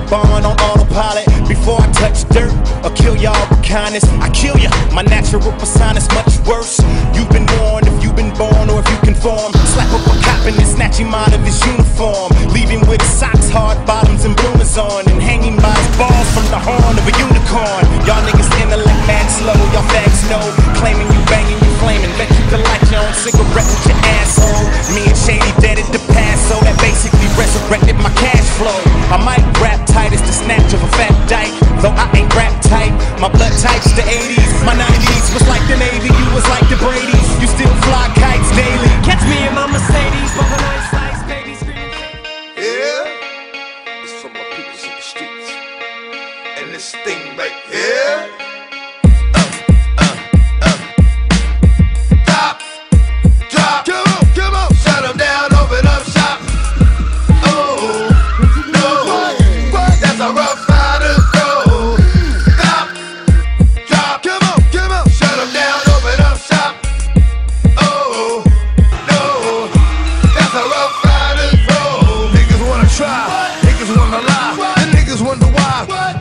born on autopilot. Before I touch dirt or kill y'all with kindness, I kill ya. My natural persona's much worse. You've been warned if you've been born or if you conform. Slap up a cop and then snatch him out of his uniform, leave him with socks, hard bottoms, and bloomers on, and hanging by his balls from the horn of a unicorn. Y'all niggas intellect mad slow, y'all fags know. Claiming you banging, you flaming, bet you can light your own cigarette with your asshole. Me and Shady dead at the past, so that basically resurrected my cash flow. I might rap tight as the snatch of a fat dyke, though I ain't rap tight. My blood type's the 80s, my 90s was like the Navy, you was like the Brady's. You still fly kites daily. Catch me in my Mercedes, bumping ice slice, baby screaming. Yeah, it's for my peoples in the streets, and this thing right here.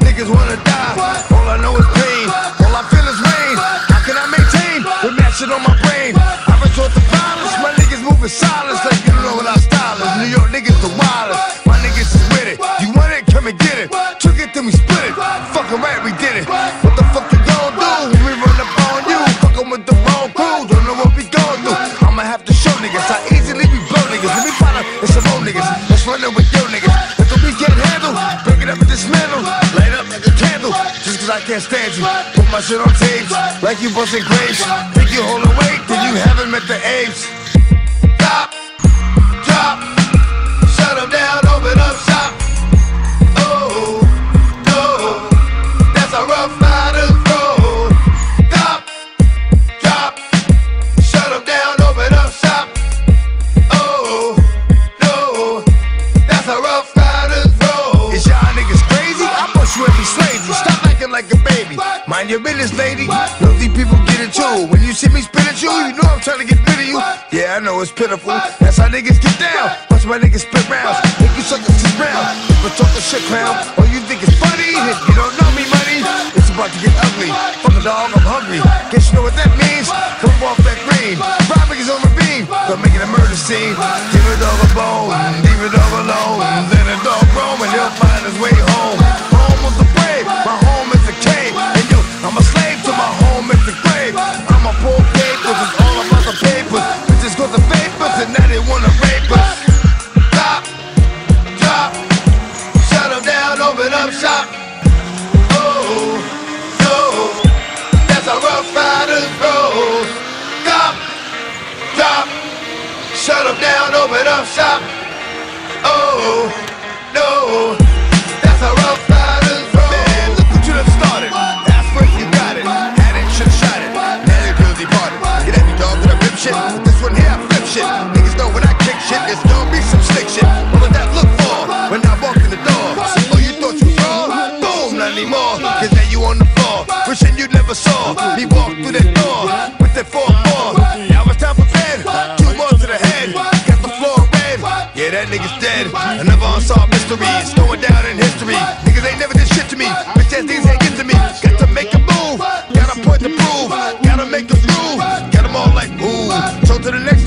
Niggas wanna die, all I know is pain, all I feel is rain. How can I maintain with mad shit on my brain? I resort to violence, my niggas moving silence like you don't know what our style is. New York niggas the wildest, my niggas is with it. You want it, come and get it. Took it, then we split it. Fucking right, we did it. What the fuck you gon' do when we run up on you? Fucking with the wrong crew, don't know what we gon' do. I'ma have to show niggas how easily we blow niggas. Let me find out, it's some old niggas. Let's run it with your niggas. That's what we can't handle. Break it up and dismantle. Light up like a candle. Just cause I can't stand you. Put my shit on tapes like you busting grapes. Think you holding weight, then you haven't met the apes. Stop, drop, shut them down, open up shop. Oh, no, that's a rough rider's road. Stop, drop, shut them down, open up shop. Oh, no, that's a rough rider's road. Is y'all niggas crazy? I bust you every slavery. Stop acting like a baby. Mind your business, lady. Know these people get it too. When you see me spit at you, you know I'm trying to get rid of you. Yeah, I know it's pitiful. That's how niggas get down. Watch my niggas spit rounds. Make you suckers to round. But talking shit, clown. Oh, you think it's funny? If you don't know me, money, it's about to get ugly. Fuck a dog, I'm hungry. Guess you know what that means? Come off that green. Robbing is on the beam. But making a murder scene. Give a dog a bone. Leave a dog alone. Then a dog roam and he'll find his way home. Home of the brave. My home is the cave. And yo, I'm a slave to my home is the grave. I'm a poor papers. It's all about the papers. Bitches got the papers and now they wanna rape us. Stop, drop, shut them down, open up shop. Oh, no, that's a rough rider's road. Stop, drop, shut them down, open up shop. Oh, no, that's a rough rider's road. Man, look what you done started. Ask for it, you got it. Had it, should've shot it. Now you're guilty party. Get every dog to the rip shit. This one here, I flip shit. Niggas know when I kick shit, there's gonna be some slick shit. What would that look for when I walk in the door? Oh, you thought you was wrong? Boom, not anymore. Cause now you on the floor. Wishing you never saw me walk through that door with that 4-4. Now it's time for bed. 2 more to the head. Got the floor red. Yeah, that nigga's dead. Another unsolved mystery. It's going down in history. Niggas ain't never did shit to me. Bitch ass niggas ain't get to me. Got to make a move. Got a point to prove. Gotta make a groove. Got them all like, ooh. So to the next